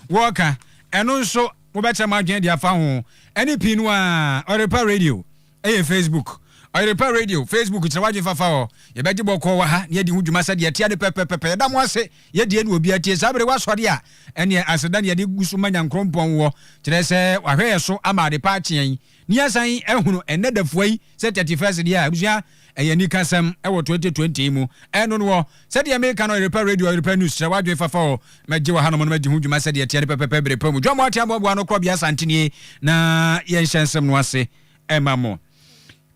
Walker ɛno nso wobɛkyɛ ma adwene de afa ho ɛne pii no a Ɔrepa radio ɛyɛ Facebook Ɔrepa radio Facebook kyerɛ wadwe fafa hɔ yɛbɛgye bɔkɔ wɔ ha ne yɛde ho dwuma sɛ deɛ tia de pɛpɛpɛpɛ yɛda mo ase yɛdeɛ no obi atie saa bere wasɔre a ɛne aseda ne yɛde gu so ma nyankrompɔn wɔ kyerɛ sɛ wahwɛ yɛ so ama ade pa akyeɛn ne asan ɛhunu ɛnɛ dafoa yi sɛ 31st deɛ a abusua ɛyɛ nika sɛm ɛwɔ 2020 mu ɛno no wɔ sɛdeɛ meka no Ɔrepa radio Ɔrepa news kyerɛ wadwe fafa hɔ mɛgye wɔ ha no mo no mɛgye ho dwuma sɛ deɛ tia de pɛpɛpɛ bere pa mu dwa mo atia bɔboa no korɔ bia santenie na yɛnhyɛ nsɛm no ase ɛma mo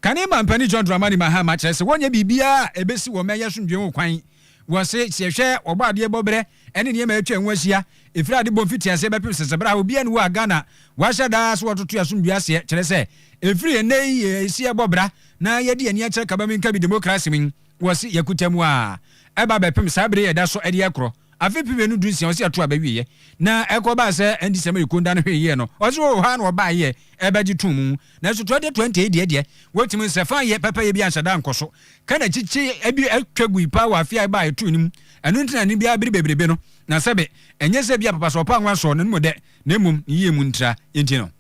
Kanema mpani John Dramani Mahama kyerɛ sɛ wɔnyɛ bibia ebesi wɔ mɛyɛ so ndwen kwan wɔ se siehwɛ ɔbɔ adeɛ bɔbrɛ ɛne nneɛma atwa ho ahyia efiri ade bɔ mfiti ase bɛpem sesebra obi anu wɔ Ghana wahyɛ daa so wɔtoto asomdua ase kyerɛ sɛ efiri ene yi esi ɛbɔbra na yɛde ani akyerɛ kaba mi nka bi democracy min wɔ se yakuta mu a ɛba bɛpem saa bere yɛda so ɛde akorɔ afi pibenu dunsia wɔ se ato abawie na ɛkɔba sɛ ɛndi sɛm yikonda no hwɛ yɛ no ɔse wɔ ha na ɔba yɛ ɛbɛgye tomu na so 2020 deɛ wɔtumi sɛ fa yɛ pɛpɛ yɛ bi anhyɛda nkɔ so kana kyikyi abi atwa gu pa wɔ afia ba ɛto nim ɛno ntina ne bia bere bebrebe no na sɛbe ɛnyɛ sɛ bia papa sɛ ɔpa nwa so no mu dɛ na mmom yie mu ntra yɛnti no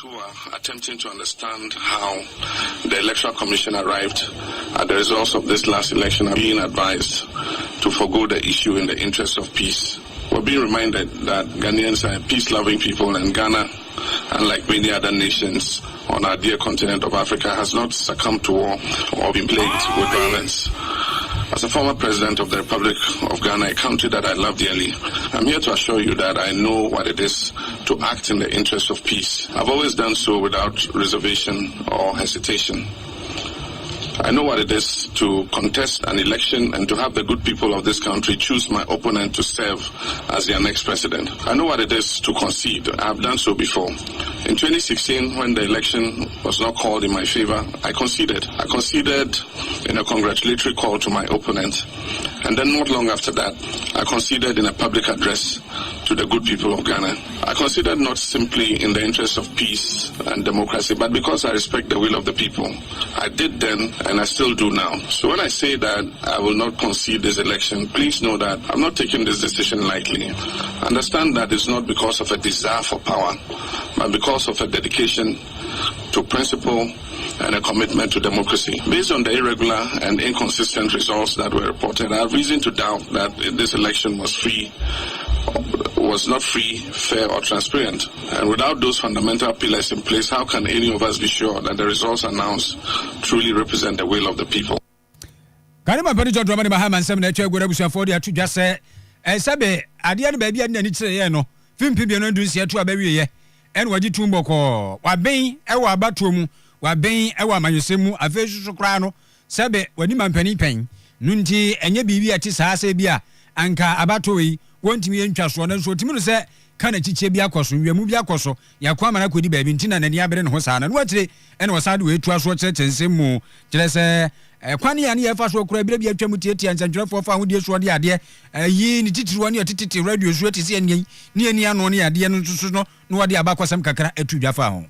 who are attempting to understand how the Electoral Commission arrived at the results of this last election are being advised to forgo the issue in the interest of peace. We're being reminded that Ghanaians are peace-loving people, and Ghana, unlike many other nations on our dear continent of Africa, has not succumbed to war or been plagued with violence. As a former president of the Republic of Ghana, a country that I love dearly, I'm here to assure you that I know what it is to act in the interest of peace. I've always done so without reservation or hesitation. I know what it is to contest an election and to have the good people of this country choose my opponent to serve as their next president. I know what it is to concede. I have done so before. In 2016, when the election was not called in my favor, I conceded. I conceded in a congratulatory call to my opponent. And then not long after that, I conceded in a public address to the good people of Ghana. I conceded not simply in the interest of peace and democracy, but because I respect the will of the people. I did then, and I still do now. So when I say that I will not concede this election, please know that I'm not taking this decision lightly. Understand that it's not because of a desire for power, but because of a dedication to principle and a commitment to democracy. Based on the irregular and inconsistent results that were reported, I have reason to doubt that this election was not free, fair, or transparent. And without those fundamental pillars in place, how can any of us be sure that the results announced truly represent the will of the people? Kanema mpani John Dramani Mahama nsɛm na atwa agora busuafoɔ de ato dwa sɛ ɛsɛbe adeɛ no baabi a ne ani kyerɛ yɛ no fimpi bia no ndusia to abawie yɛ ɛna wagye tum bɔkɔ waben ɛwɔ abatoɔ mu waben ɛwɔ amanyɔsɛm mu afei susu koraa no sɛbe wani mampani pɛn no nti ɛnyɛ biribi a te saa sɛ bi a anka abatoɔ yi wɔntimi yɛntwa soɔ no nso otimi no sɛ kana kyikyɛ bi akɔ so nwiamu bi akɔ so yɛakɔ amana kɔdi baabi nti na n'ani abere ne ho saa na no wakyire ɛna wɔsan de wɔatua soɔ kyerɛkyerɛ nsɛm mu kyerɛ sɛ kwan ya ne yɛfa so kora bire bi atwa mu tietia nsɛntwerɛfoɔ fa ahodie soɔ de adeɛ yi ne titiriwa ne yɛtetete radio so te sɛ ani ne ani ano ne adeɛ no nso no na wɔde abakɔsɛm kakra atu dwa fa ho.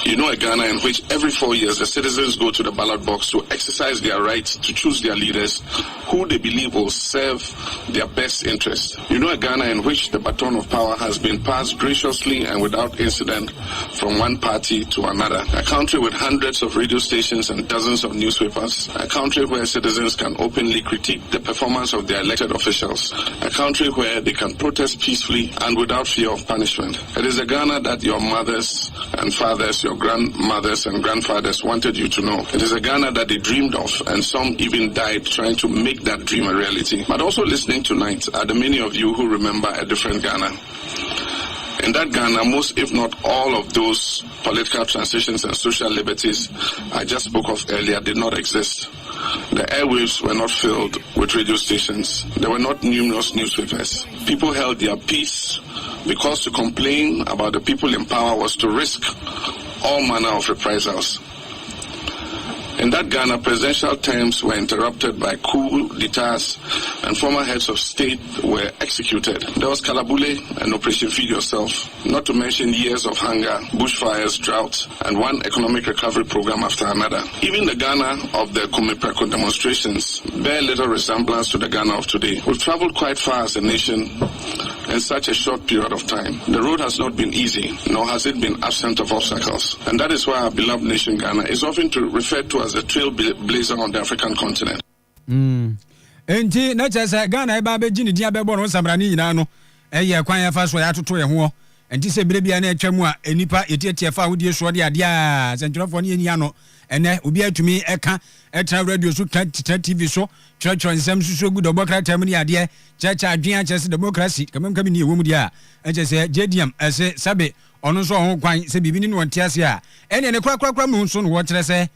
You know a Ghana in which every 4 years the citizens go to the ballot box to exercise their right to choose their leaders who they believe will serve their best interest. You know a Ghana in which the baton of power has been passed graciously and without incident from one party to another. A country with hundreds of radio stations and dozens of newspapers. A country where citizens can openly critique the performance of their elected officials. A country where they can protest peacefully and without fear of punishment. It is a Ghana that your mothers and fathers, your grandmothers and grandfathers wanted you to know. It is a Ghana that they dreamed of, and some even died trying to make that dream a reality. But also listening tonight are the many of you who remember a different Ghana. In that Ghana, most if not all of those political transitions and social liberties I just spoke of earlier did not exist. The airwaves were not filled with radio stations. There were not numerous newspapers. People held their peace because to complain about the people in power was to risk all manner of reprisals. In that Ghana, presidential terms were interrupted by coup d'etats and former heads of state were executed. There was Kalabule and Operation Feed Yourself, not to mention years of hunger, bushfires, drought, and one economic recovery program after another. Even the Ghana of the Kumipreko demonstrations bear little resemblance to the Ghana of today. We've traveled quite far as a nation in such a short period of time. The road has not been easy, nor has it been absent of obstacles. And that is why our beloved nation Ghana is often referred to as the trailblazer on the African continent. Enti na chese Ghana eba be gini dia be bo no samrani nyina no eye kwan ya fa so ya toto ye ho enti se bere bia na atwamu a enipa etietie fa hodie so de ade a sentrofo ne enia no ene obi atumi eka etra radio so TV so church nsem susu gu democracy tam ni ade church adwen chese democracy kamam kam ni ewom dia chese JDM ese sabe ono so ho kwan se bibi ni no ntiase a ene ne krakrakra mu so no wo kire se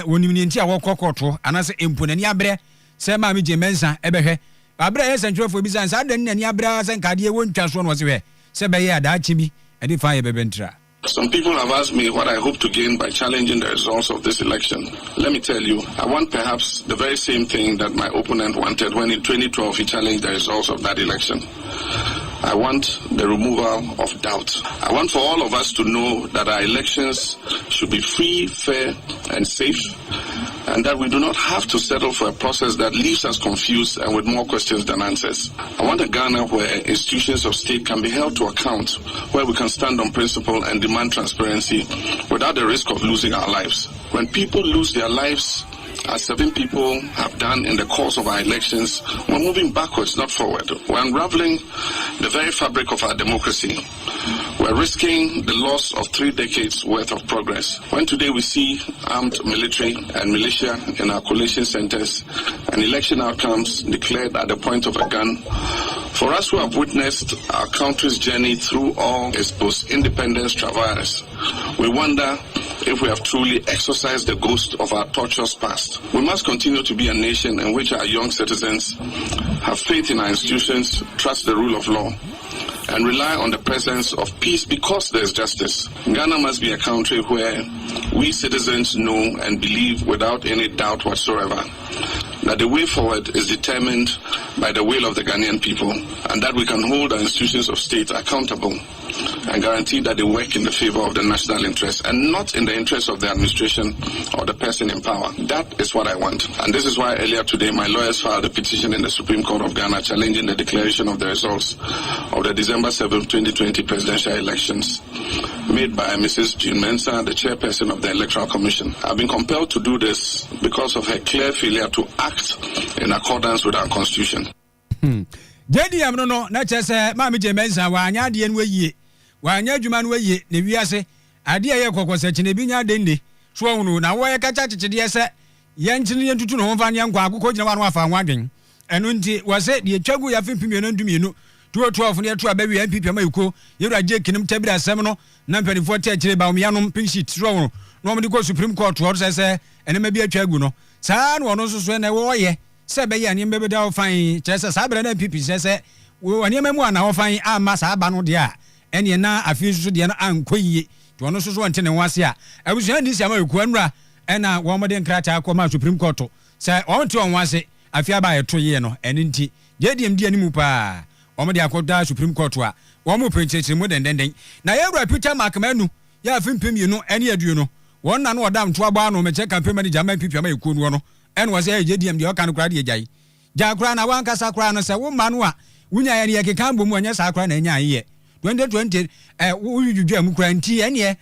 wonim ni ntia wo kokoto anase emponani abre se ma mi je mensa ebehwe abra ye sentrofo bi san sa dan nani abra san kade wo ntwa so no se we se be ye ada chibi e di fa ye bebentra. Some people have asked me what I hope to gain by challenging the results of this election. Let me tell you, I want perhaps the very same thing that my opponent wanted when in 2012 he challenged the results of that election. I want the removal of doubt. I want for all of us to know that our elections should be free, fair, and safe, and that we do not have to settle for a process that leaves us confused and with more questions than answers. I want a Ghana where institutions of state can be held to account, where we can stand on principle and demand transparency without the risk of losing our lives. When people lose their lives, as 7 people have done in the course of our elections, we're moving backwards, not forward. We're unraveling the very fabric of our democracy. We're risking the loss of 3 decades worth of progress. When today we see armed military and militia in our collation centers and election outcomes declared at the point of a gun, for us who have witnessed our country's journey through all its post-independence travails, we wonder if we have truly exorcised the ghost of our torturous past. We must continue to be a nation in which our young citizens have faith in our institutions, trust the rule of law, and rely on the presence of peace because there is justice. Ghana must be a country where we citizens know and believe without any doubt whatsoever that the way forward is determined by the will of the Ghanaian people, and that we can hold our institutions of state accountable and guarantee that they work in the favor of the national interest and not in the interest of the administration or the person in power. That is what I want. And this is why earlier today my lawyers filed a petition in the Supreme Court of Ghana challenging the declaration of the results of the December 7, 2020 presidential elections made by Mrs. Jean Mensah, the chairperson of the Electoral Commission. I've been compelled to do this because of her clear failure to act in accordance with our constitution. JDM no na chese Mami Jean Mensah wa anya de enwe yie wa anya adwuma no yie ne wiase ade ye kokose chine bi nya dende so hunu na wo ye kacha chichide se ye nchine ye tutu no ho fa nya nkwa akoko gina wa no afa anwadwen enu nti wo se de twagu ya fimpim no ndumienu 2012 ne to abawi MPP ma yuko yewra je kinim tabira asem no na mpanifo te chire ba omianom pink sheet so hunu no mo de go Supreme Court wo se enema bi atwagu no saa no no so na wo ye se be ye ane mbebe da ofan chese saa bere na MPP se wo ane mamu ana ofan ama saa ba no de a ene na afisu de na ankoyie to ono so ntene wase a abusuan di sia ma ekuanura ena wo mo de nkrata akoma Supreme Court se onte on wase afia ba yeto ye no ene nti JDM di animu pa wo mo de akoda Supreme Court a wo mo prince mu dendenden na yewura Peter Makmanu ya afimpem ye no ene aduo no won na no odam to agba no meche campaign manager man PPM ekuonu no ene wase JDM de okan kura de jai ja kura na wanka sakura no se wo ma no a wunya ye ne keka bom anya sakura na anya ye 2020 wujujua mukranti ene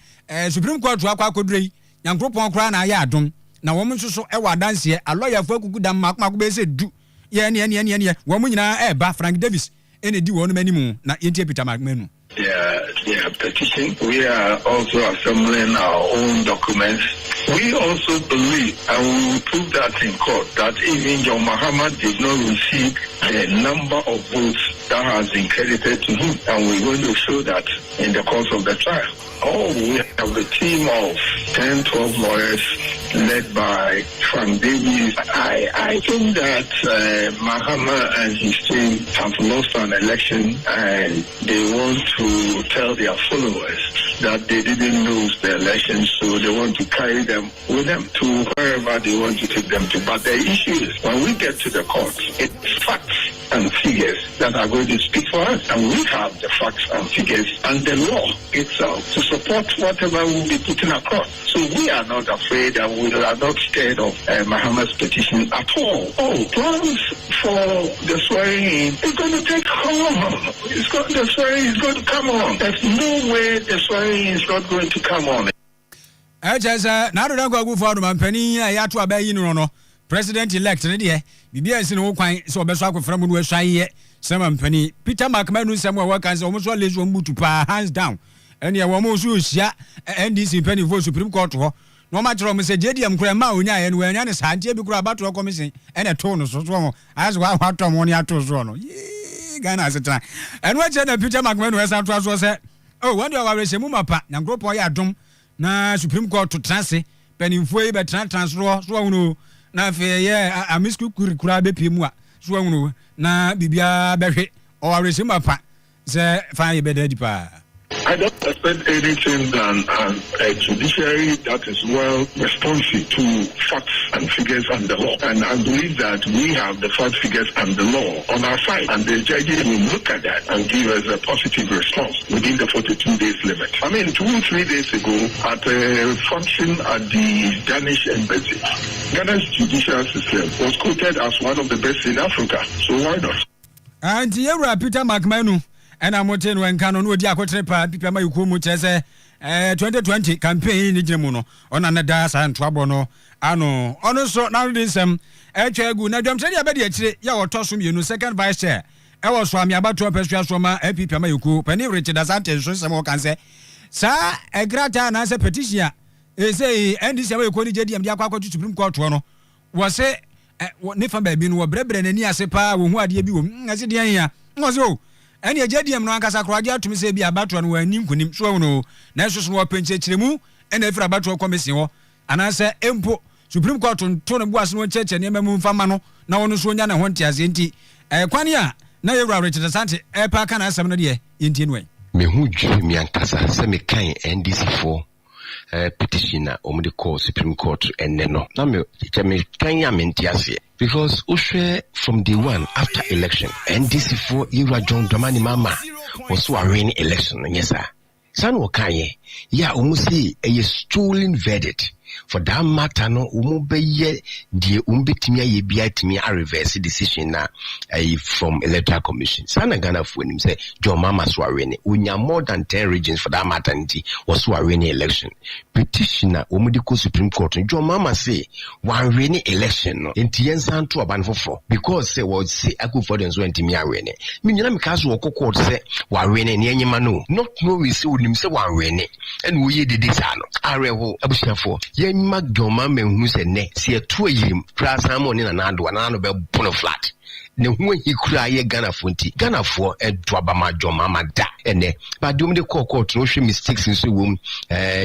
Supreme Court akwa akodrei nyankropon kra na ya adom na wo nsoso e wa danse a lawyer fo akuku dam makmako be se du ye ne wo nyina eba Frank Davis ene di wo no manimu na yentie Peter Makmanu. Their petition. We are also assembling our own documents. We also believe, and we will prove that in court, that even John Mahama did not receive the number of votes that has been credited to him, and we're going to show that in the course of the trial. We have a team of 10, 12 lawyers led by Frank Davis. I think that Mahama and his team have lost an election, and they want to tell their followers that they didn't lose the election, so they want to carry them with them to wherever they want to take them to. But the issue is, when we get to the court, it's facts and figures that are going to speak for us. And we have the facts and figures and the law itself to support whatever we'll be putting across. So we are not afraid and we are not scared of Muhammad's petition at all. Oh, plans for the swearing is going to take long. The swearing is going to come on. There's no way the swearing is not going to come on. President-elect BBS in Okwan, so Besako from Weshaye, Saman Penny, Peter McMahon, somewhere workers almost always want to put hands down. And you almost use ya, and this in Penny for Supreme Court. No matter what, Mr. JDM Grandma, and when Yanis had to go about to a commission and a tone so strong as well, what Tom Moniato Zono. Ghana as a time. And what Peter McMahon was out was said, oh, one day I was a mumapa, and go for Yadum, na Supreme Court to transit, Penny Fue, but transfer, so no. Na fe a misku kura be pimu a so anu na bibia behwe o aresima pa se fa ye be dedi pa. I don't expect anything than a judiciary that is well responsive to facts and figures and the law. And I believe that we have the facts, figures and the law on our side. And the judges will look at that and give us a positive response within the 42 days limit. I mean, 2-3 days ago, at a function at the Danish embassy, Ghana's judicial system was quoted as one of the best in Africa. So why not? And here Peter McMahon. And I'm watching when Canon would Yakotrepa, Pipama Yukumu Chese, 2020 campaign in Jemuno, on another das and Trabono, Ano, also now this Echegu, Nadam Tedia Bedi, Yaw Tossum, you know, second vice chair. I was from Yabato Pestra Soma, Pipama Yuku, Penny Richard Asante, some more can say, Sir, a grata and answer petition. They say, and this way, Cody Jedi and Yakako to Supreme Court, was say, Nifam Babin, or Brebren and Yasepa, who had you, as it here, was you. And your JDM no ankasa kraja to me say be about one when nim kunim so no na so so penche chiremu and if about to commission ho anase empo Supreme Court to no buas no cheche ne memu mfama no na wono so nya na ho ntiase nti kwani a na yewura Richard Asante pa kana asem no de yenti nwe me hu dwi mi ankasa se me kan NDC4 petitioner omudi call Supreme Court enne no na me kan ya me ntiase because from day one after election NDC4 Yura John Dramani Mama was swearing election yes sir san wakaye ya umusi a stolen verdict for that matter no umubeye die umbetimi ye bia timi a reverse decision na from electoral commission sana Ghana for him say John Mama swearing unya more than 10 regions for that matter nti was swearing election petitioner omudiko Supreme Court John Mama say one rainy election no nti yensan to aban foforo because say what say akufo den so ntimi a rainy me nyina me kaso wo court say wa rainy ne enyima no not know we say unim say wa rainy and we ye dede sa no arewo abusiafo yen mag John Mama hu say ne se eto yirim pra samo ne na ado na no be bono flat ne hu hi kura ye Ghana fonti Ghana fo edo abama John Mama da ene but do me the court no hwe mistakes nso wom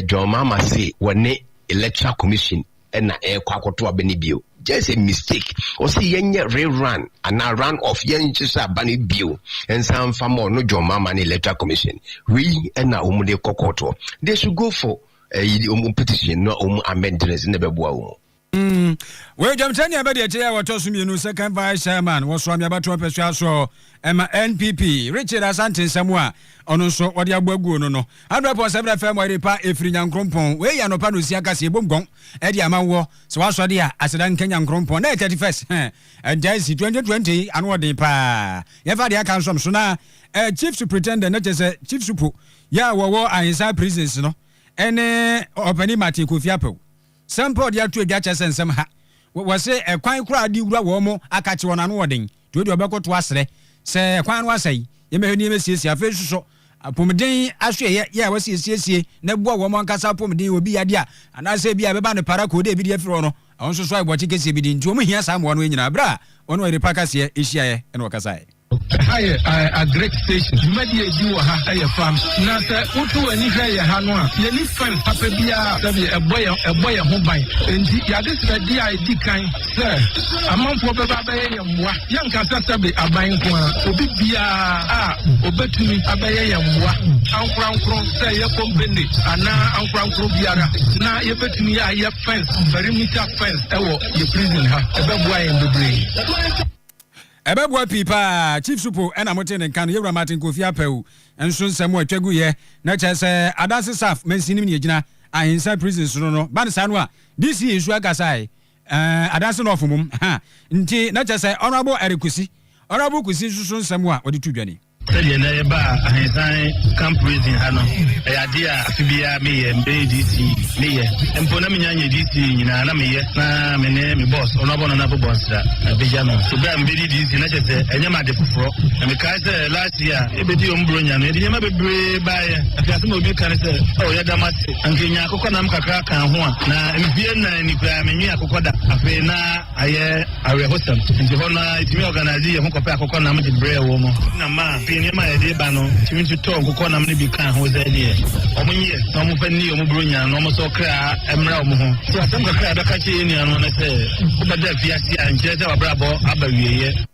John Mama say wone electoral commission na kwakoto abani bio just a mistake or see yenye rerun and a run off yen chisa bani bio and some famo no John Mama ni electoral commission we and na umude kokoto they should go for petition no amendments in the beboa we jam tani abedi etia watosu mienu second vice chairman was wami abato pesua so NPP Richard Asante Samoa ono so wode agbagu no 100.7 FM Repa efiri nyankrompon we ya no pa no siaka se bomgon e dia manwo so waso de a asedan Kenya nyankrompon na 31st and JC 2020 anu de pa ye fa de aka nsom so na chief superintendent na chese chief supu ya wo ansa prisons no ene opani mate Kofi Apel sample dia to dia chese nsem ha we say kwan kura di wura wo mo akache wona no woden to de obekoto asre se kwan no asai ye mehani mesiesie afa suso apomden ahwe ye wa siesie na buo wo mo nkasa apomden obi yade a ana se bia beba ne para ko de bi de firo no awon so so aibochi kese bi di nti o mo hia sam wo no nyina bra ono ere pakase ye ehia ye ene wakasa a great station. You might be a farm. Now, Utu and Nigeria Hanua, you need fun, Papa Bia, a boy, a home by. And this idea I did kind, sir. A month for Baba, young Casabi, a buying one, Obibia, Obetumi, Abayam, Uncle say, Yakom Bendi, and now Uncle Biara. Now you bet me, I have fence, perimeter fence, your prison, a bad boy in the brain. Ebebo pipa Chief Supo ena mote ne kan Yewra Martin Kofi Apew enso nsemo atwagu ye na chese adanse saf mensinim ne gyina ahensa prison no ban sa no a this issue akasai adanse no ofumum ha nti na chese honorable Erikusi honorable Kusi susu nsemo a odi tudwane sɛdeɛ na yɛba ahensan camp prison ha no ɛyɛ ade a afibia meyɛ mbɛyɛ DC meyɛ mpo na menya nyɛ DC nyinaa na meyɛ na mene me boss ɔno abɔ no na bɔ boss da abɛgya no so bra mbɛdi DC na kyɛ sɛ ɛnyɛ ma de foforɔ na mekae sɛ last year ɛbɛdi ɔmburo nya no yɛde nneɛma bebree baayɛ afei asɛm a obi ka ne sɛ yɛda ma se anka nya akokɔ nam kakra ka ho a na mfie na nipaa menwe akokɔ da afei na ayɛ awerɛhosɛm nti hɔ no ɛtumi organise yɛ ho kɔpɛ akokɔ nam de brɛ wɔ mu na ma nneɛma yɛde ba no tumi nso tɔ nkokɔ nam no bi ka ho sɛ deɛ ɔmo nyɛ na ɔmo pɛ ne ɔmo buro nya na ɔmo sɛ ɔkra mmra ɔmo ho so asɛm kakra bɛka kyerɛ nua no ne sɛ wobɛda afiase a nkyerɛ sɛ wabrabɔ aba wieyɛ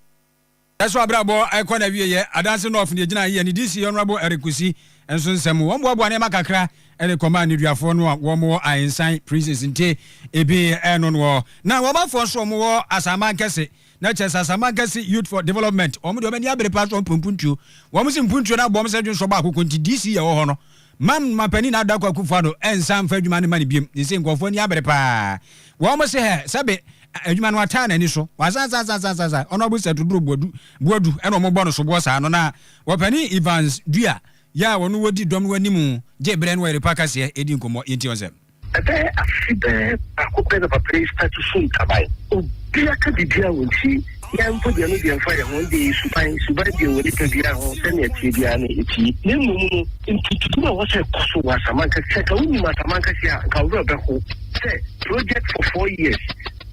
ɛso abrabɔ ɛkɔ na wieyɛ adanse no ɔfne gyina yɛ ne DC honorable Erikusi enso nsɛm wɔn boaboa ne makakra ɛne kɔma ne duafoɔ no a wɔn wɔ ahensan prisons nte ebi ɛno no na wɔbafo nso wɔn wɔ asama nkɛse na kyerɛ asama nkɛse youth for development wɔn de wɔn abere pa so mpuntuo wɔn si mpuntuo na bɔm sɛ dwen so ba akoko nti DC yɛ wɔ hɔ no man mapani na adakɔ akufo no ɛnsan fa adwuma ne ma ne biem ne sɛ nkɔfoɔ ni abere pa wɔn se hɛ sɛbe adwuma no ata na ni so wasansa ɔno bu sɛ tuduro buadu ɛna ɔmo bɔ no so bɔ saa no na wɔpani Evans Dua ya wɔn wodi dɔm no animu gye brɛ no wɔre pa kaseɛ edi nkɔmɔ yɛnti ɔnsɛm ɛbɛ asibe akokɔ na papa yi start soon tabai obi aka bibi a wonti ya mpo de no de mfa ya ho de suban de woni pa bia ho sɛ ne atie bia ne eti ne mumu no ntutu na wɔ sɛ koso wa samanka sɛ ka woni ma samanka sia ka wura bɛ ho sɛ project for 4 years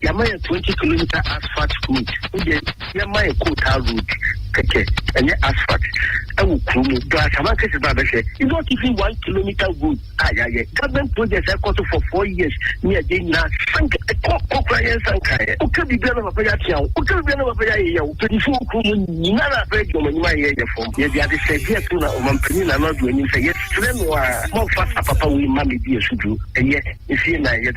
Yamaya 20 kilometer asphalt road. Yamaya Kota road. Keke. And asphalt. I will come. But Saman Kese Babese. It's not even 1 kilometer road. Yeah. Government projects have cost for 4 years. Near the na sank. Kokra sanka. Okay, be better of a yachiao. Okay, be better of a yachiao. 24 kumu. Nana break your money here from. Yes, the other said yes to Mampenina not doing it. Yes, then more fast. Papa will mammy be a sudu. And yet, if you know, yet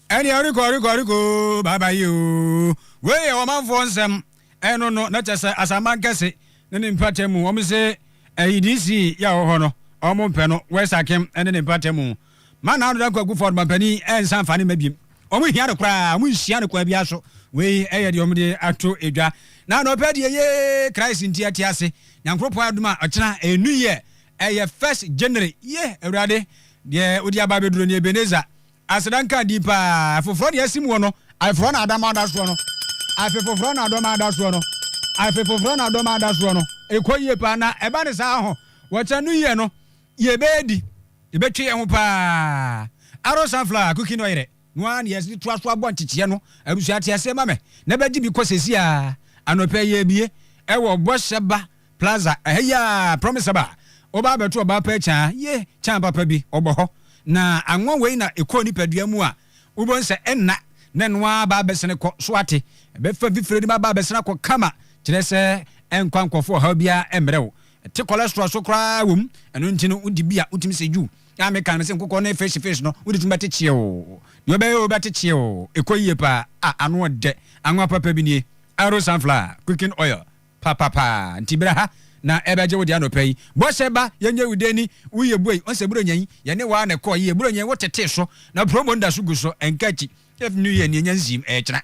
Any ariko baba you we o man for nsem eno no na chese asama nkese ne ne mpatemu o me se EDC ya ho no o mo mpe no we sakem ene ne mpatemu man na do kwagu for mampani ensan fa ne mabiem o mo hia de kra o mo hia de kwa bia so we eye de o mo de ato edwa na no pɛ de ye Christ ntia ti ase nyankropo aduma ɔkyena enu ye eye first January ye awurade de odi aba beduro ne Ebeneza Asadanka dipa foforo de asim wo no afro na adama da so no afefoforo na adoma da so no afefoforo na adoma da so no ekoyie pa na eba ne sa ho wo cha nu ye no ye bedi e betwe ho pa aro sunflower cooking no yere no an yes ni to aso abo nchichie no abusu ate ase ma me na beji bi kosesi a anope ye bie e wo Bosheba Plaza ya promise ba oba beto oba pa cha ye cha papa bi obo ho na anwo wei na ekɔ nipadua mu a wobon sɛ enna na noa ba besene kɔ so ate be fa fifire ni ba besene kɔ kama kyerɛ sɛ enkwa nkɔfo ha bia emrew te cholesterol so kra wom ɛno ntino udi bia utimi sɛ ju ya me kan me sɛ nkokɔ na face no udi tumi bɛte kyeo ne obɛte kyeo ekɔ yie pa ano de anwa papa bi nie Aro sunflower cooking oil pa ntibra ha na ebeje wo dia no pai Bosheba yenye udeni uye boy onse buro nyan ye ne wa na ko ye buro nyan wo tete so na promo nda so gu so enkachi if new year ne nyanzim kyera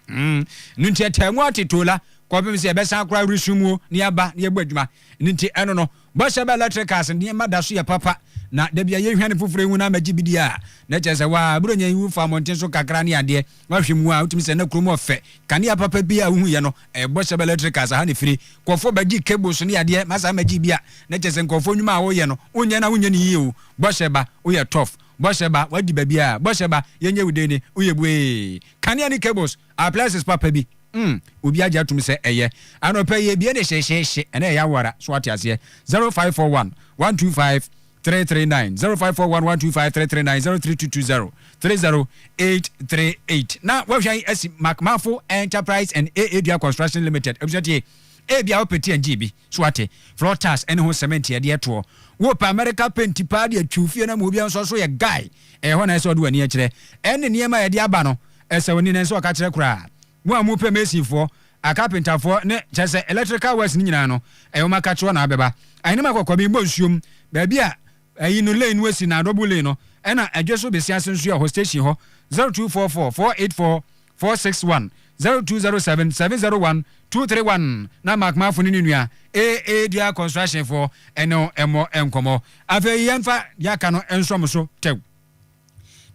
nunti atanwu atetola ko bem se ebesa akora resumu ne aba ne egba adwuma nunti eno no Bosheba electricals ne mada so ye papa na da bia ye hwane foforo hu na magi bidia na chese wa buro nyan wu fa monten so kakra ne ade wa hwemu a utimi se na kromo ofe kane ya papa bia hu ye no Bosheba electricals ha ne firi kofo bagi cables ne ade masa magi bia na chese nkofo nwuma a wo ye no onye na wonye ne yie o Bosheba wo ye tough Bosheba wadi babia Bosheba yenye udeni uye bwe kane ani cables appliances papa bi obi agya tum se eye anopa ye bia ne hye ene ya wara so ate ase 0541 125 339 0541 125 339 0322 30838 na wahwan asi Macmafo Enterprise and Adria Construction Limited obsete bia opeti NGB so ate floor tiles ene ho cement ye de to wo pa America paint pa de atwufie na mo bia so ye guy ho na so de wani a kire ene niema ye de aba no ese woni ne so ka kire kura mo amu pe mesifo a carpenter for ne chese electrical works ni nyina no eyoma ka cho na abeba ayine makokwa bi mbonsuom ba bia ayi no lane wesi na double lane no ena adweso besi asensu ya ho station ho 0244 484 461 0207 701 231 na makmafo ni nua dia construction for eno emo enkomo afi yemfa yaka no ensom so tew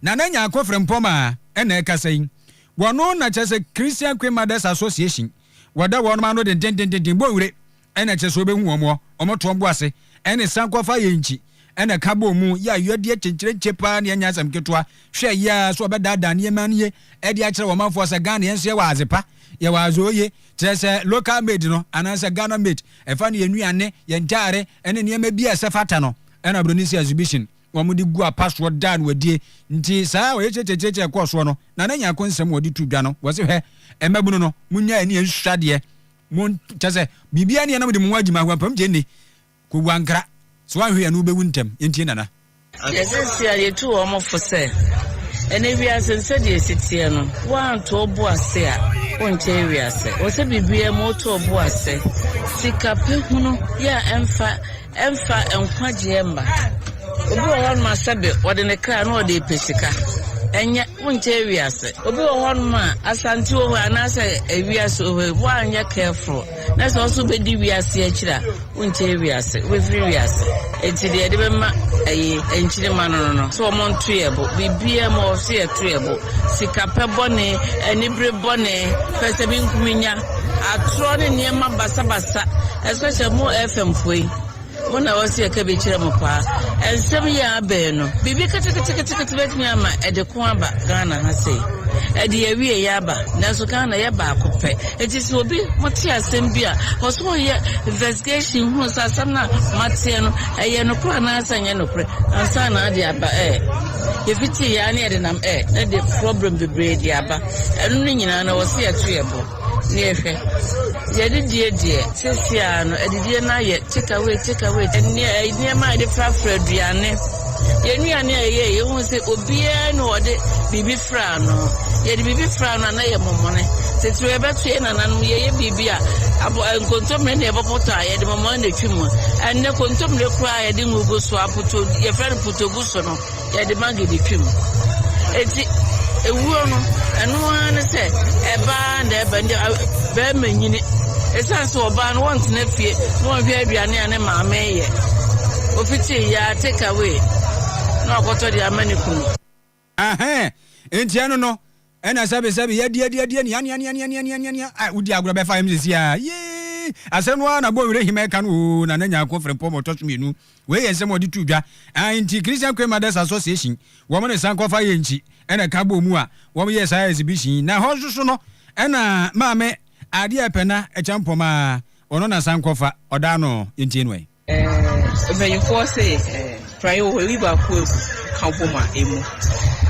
na nanya akofre mpoma ena ekasayin wono na chese Christian Queen Mothers Association wada wono ma no den bo wure ena chese obehu omo omotombo ase ene sankofa yenchi ena kabo mu ya yode chenchire pa na nya asam ketwa hwe ya so obedada ne manie edi a kire wo manfo se Ghana yenso ye wazepa ye wazoye chese local made no anansa Ghana made efa ne yenuane ye njare ene ne ma bia se fata no ena Bronisi exhibition wamudi gu a password dan wadie nti saa we checheche koso no na nya konsem wodi tudwa no wo se hwe emabunu no munya ani ensuade mun chese bibia ne na mudi mu wagima ho pam je ni ko wankra so ahwe ya no bewu ntem enti nana yesia yetu omo fose ene wiase de sitie no wan to obo ase a onche wiase o se bibia mo to obo ase sika pehunu ya emfa enkwaje emba obi wo hon ma sebe wode ne kra no de pesika enye onche wiase obi wo hon ma asanti wo anase ewiase o wo anya careful na so so be di wiase akira onche wiase we free wiase enti de be ma enchire ma no so mo nto yebo bibia mo so ye to yebo sika pe bone enibre bone pese bi nkuminya atro ne niema basa especially mo FM foi wona wasi akabe kire mo pa ensem ya be no bibi kete betimi ama edeko aba Ghana ha sei edi yawie ya ba na so Ghana ya ba akopɛ eti so obi moti asem bia oso ye investigation hu sasam na matie no eye no kra na asanye no kre ansa na ade aba yefiti ya na ede nam na de problem bebre di aba enu ni nyina na wasi atu yebo ni ehwe yedi die sesia no edidie na ye take away eni ma de frafra duane yenuane ye hu se obia no ode bibi fra no ye bibi fra no na ye momone setwe betu ye nananu ye bibia abo nkontomre ne bopoto ye de momone de twim enne kontomre kura ye de ngugo so apoto ye fra putogu so no ye de magi de twim eti ewuo no eno ane se eba na eba ndi be manyini esanso oba no want na fie no hwe aduane ane maame ye ofiti ya take away no akoto di amani kunu enti ano no ena sabe ya dia ni ai udi agro be fa MCC ye asenu na bo wure hima ka no na nya akofre pomo tochumenu we ye nsem odi tudwa enti Christian Queen Mothers Association wo mo ne sankofa ye nchi ena ka bo mu a wo mo ye sa exhibition na hosusu no ena maame ade apena echampoma ono na sankofa oda no enti enwe when you say prior we ba ku kampoma emu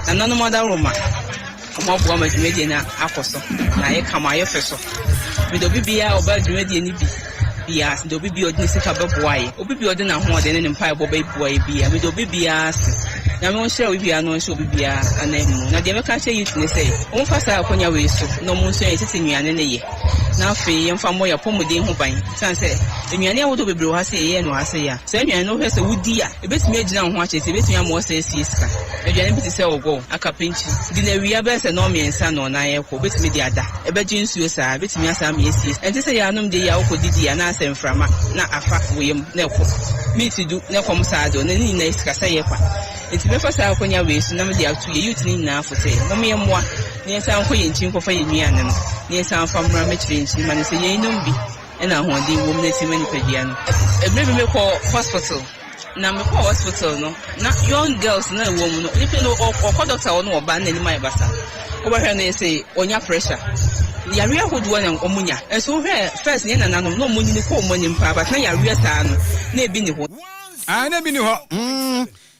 na nanu mother roma omo bo ma dwede na akoso na ye kama ye feso me do bibia oba dwede ni bia do bibia odini sika beboaye obibi odina ho odene ne mpa ebo ba ibuaye bia me do bibia na me onhye bibia no onhye bibia anamu na de me ka che youth ne say on fasa akonya we so no mu nso ye tete nnuane ne ye na fe yemfa mo ya pomuden ho ban san se nnuane awodo bebre ha se ye no ase ya se nnuane no hwe se wudi a ebetimi agina ho ache se ebetimi amo se sika nnuane bi se ogo akapenchi di na wiya be se no miensa no na ye ko betimi di ada ebeji nsuo sa betimi asa me esi enti se ya anum de ya okodidi ya na ase mframa na afa woyem na ko miti du na kom saado na ni na iska sa ye kwa enti me fasa akonya we so na me di atu ye youth ni na afote no me yemwa ni sa nko ye nchi nko fa ye nuane no ni sa famra me chire nchi man se ye nombi ena ho de wo me timi ni padia no ebre bi me ko hospital na me ko hospital no na young girls na wo mu no ni pe no o doctor wo no oba na ni mai basa o ba hwe na say onya pressure yare ahoduo na omunya enso hwe first ni na nanom no omunyi ni ko omunyi mpa but na yare saa no na ebi ni ho na bi ni ho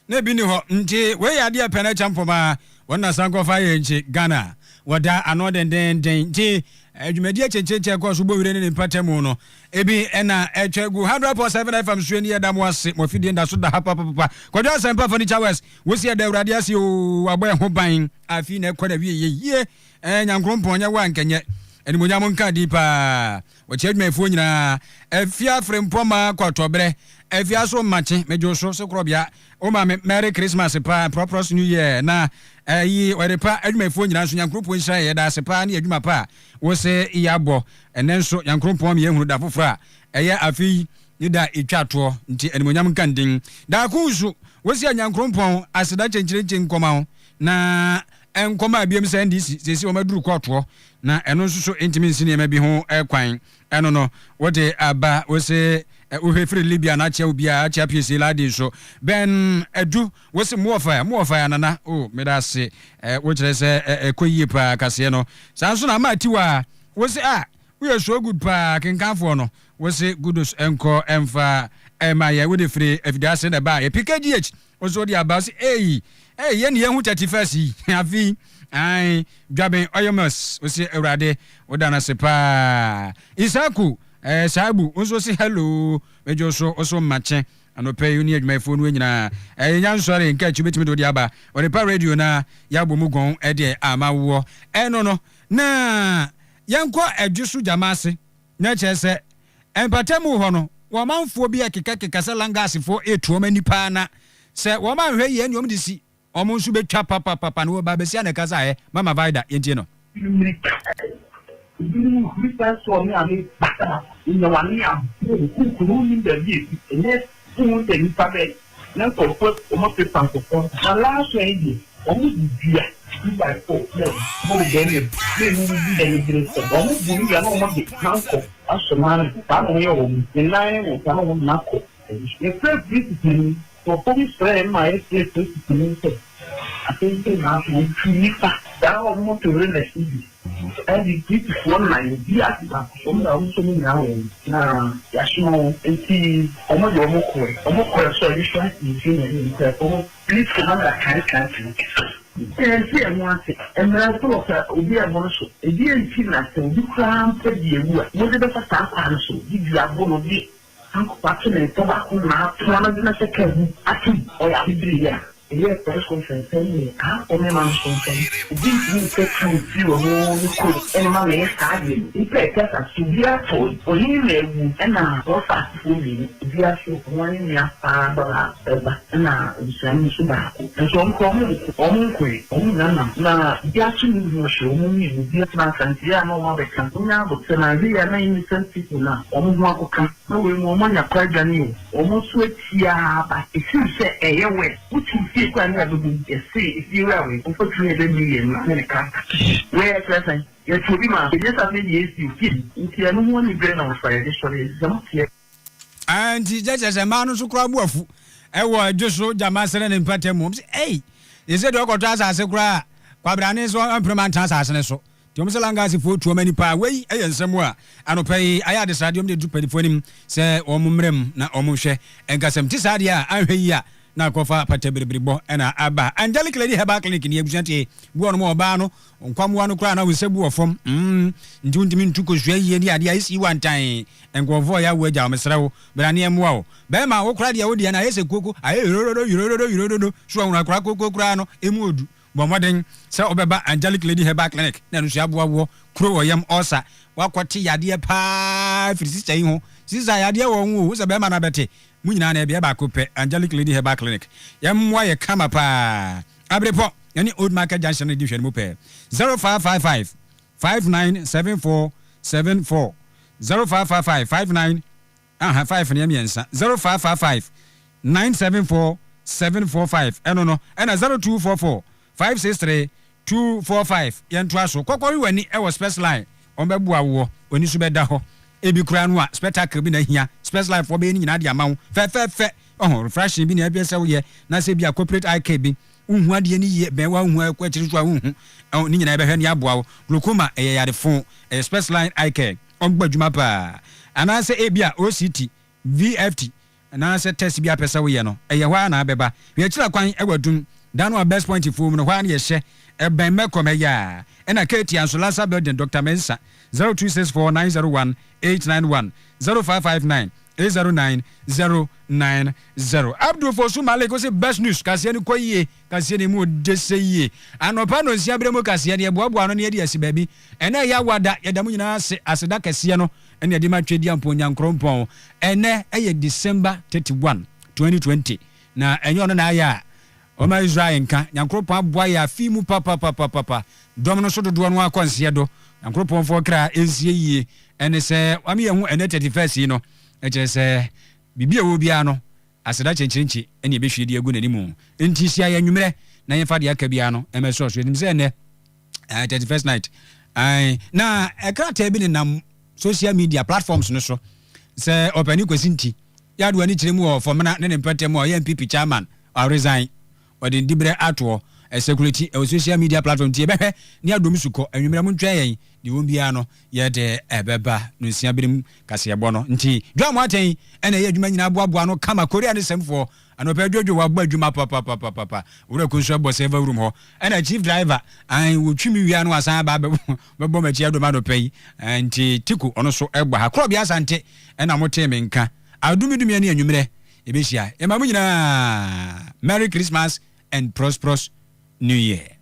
na bi ni ho nti we ya de apena champoma wona sankofa ye nchi Ghana wada anoden nti adwumadi chencheche ko so bowire ne mpatemu no ebi ena etwegu 100.7 FM sueni ya damu ase mo fidie nda so da hapa papa kwadwa asempa furniture west wosi da awrade ase o aboy ho ban afi na ekwa da wie ye nyankrompo nya wa nkenye animonyam nka di pa wachi adwumayɛfoɔ nyinaa afia frempɔma kwatɔberɛ afia so mache mejo so sekrobia o ma merry christmas pa prosperous new year na yi orepa adwumayɛfoɔ nyinaa so nyankropɔ nhyira yɛ da sepa ne adwuma pa wo se yabɔ ɛnɛ nso nyankropɔ me yɛhunu da foforo a ɛyɛ afi ni da etwato nti animonyam nka ndin da kunsu wo se nyankropɔ aseda kyenkyerɛnkyen nkɔma na enkɔma abiem sɛ ndc sesi o maduru kɔtoɔ na ɛno nso so intimi nsine ma bi ho kwan ɛno no wote aba wo se uhefiri Libya na chia ubia chia PSC ladi so ben edu wosi muofa nana o medase wo kire se ekoyie pa kase no sanso na ma tiwa wosi we are so good pa kenkanfo no wosi goodus enko emfa emaye we de free evidence na ba PKGH woso di aba si ye ne hu 31st afi ai dwaben oyomas wosi awrade wodana se pa Isaku Sabu also say hello mejo so also matche anope uni adwumayɛfoɔ no nyinaa nya nsɔre nka twetumi do aba Orepa radio na yabo mu gon de amawo ɛno no na yankɔ adwusu jamase na kyerɛ empatamu hɔ no wɔmanfoɔ bi akeka sɛ langasefo etuoma nipa na sɛ wɔmanhwɛ yɛ ne ɔm de si ɔmo nso betwa papa no ba besia na kasa mama vida yentie no Christian saw me and in the 1 year who could in the year, and yes, who then Pabe, now for first almost a pump of the last lady, almost dear, by 4 more than they will be any almost believe I don't want the council as a man, Pano, the line and Pano Marco. The first visiting for police friend, my estate to I think they have to that almost to really see. And the people one line be at that some now na yational enti omo de omo ko solution in please come that can see and want it and I thought obi abon so e di enti na se obi kran pe di ewu a mo de be fata pan so di abono di anko patene to ba ko na to na di na se kan ati o ya bi ya yes, press conference saying, man something. This take time to and my name started. If I test a severe toy, or he may and or fast food, we are so one year father, and Sam Subaco. And so I'm coming, now, Yasu show me with this man, and Tiano, but Sanavia, name is sensitive now. Almost come, no woman, a quite new, almost sweet, but it seems say a way, which is if you are unfortunately million America. Where present, yes, to be my just as yes, you feel if you are no one brain on fire, this is not here. And just as a man who crab wolf, I was just so Jamasan and Patemums. Hey, is it Dr. as a cry? Quabranes or Imprimantas as so. Tomsalangas food to many power way and somewhere. And pay I had decided to pay for him, say, Omumrem, na Omushe, and got some Tisadia, I hear. Na kofa patebribo na aba angelic lady heba clinic ni ebusantie bu ono mo ba no nkwamwa no kra na we sebu ofom ntundimi ntuko hwɛ yie ni ade ayisi wantan enkwofo ya wo agya mesrewo bra ne emwa wo be ma wo kra de wo de na yese koko aye yorodo so wona kra koko kra no emu odu bo moden se obeba angelic lady heba clinic na no so aboawo kro woyam osa wakwati yade pa firisisa yi ho sisa yade wo hu se be ma na bete munyina na bia ba kope angelic lady heba clinic yamwa ye kama pa abrepo yani old market junction edition mu pe 0555 597474 0555 59 5 ne miensa 0555 974745 eno no ena 0244 563 245 yento aso kokori wani e wo special line on bebu awo oni so beda ho ebi kura no a spectacle bi na hia special life for be ni nyina de ama wo fe refreshing bi na ebia se wo ye na se bia corporate IK bi unhu ade ni ye be wa unhu akwa chiri so a unhu ni nyina be hwe ni aboa wo glaucoma e yare fon special line IK on gbadwuma pa ana se ebia OCT VFT ana se test bia pesa wo ye no e ye hwa na abeba ye chira kwan e wadum dan no best point fo mu no hwa na ye hye e ben mekom ya e na Katie Ansolasa building Dr. Mensa 0264901891 0559 809-090. Abdul Fosu Malik ko say best news kase ni koyie kase ni mu de seye anopa no nsia bremu kase ne boaboa no ne de asi baabi ene ya wada ya damu nyina aseda kase no ene de ma twedi ampo nyankrompon ene eye December 31 2020 na enyo no na aya o ma Israel nka nyankrompon aboa ya fi mu papa dom no so dodo no akonse do nyankrompon fo kra ensie yie ene se wame yehu ene 31st no eche se bibia wo bia no aseda chenchenchi ene ebehwe de agu nanimu enti sia ya nwumere na yefa de aka bia no emeso so enim se ene 31st night ai na ekra ta bi nam social media platforms no so se opani kwasinti ya do ani kiremu o fomna ne mpatem o ya MPP chairman or resign or the dibre ato security social media platform tie behwe ne adom suko anwumere mu ntwa yen de won bia no ye de ebeba no nsia birim kase ebo no nti dwa mo aten ene ye adwuma nyina aboaboa no kama korea ne semfo anopa dwodwo wa gba adwuma papa wura kunso abo server room ho ene chief driver an wo twimi wia no asan ba bebo machi adoma no pai nti tiku ono so egba ha kro bia sante ena mote me nka adumidumia ne anwumere ebehia e ma mu nyina Merry Christmas and prosperous New Year.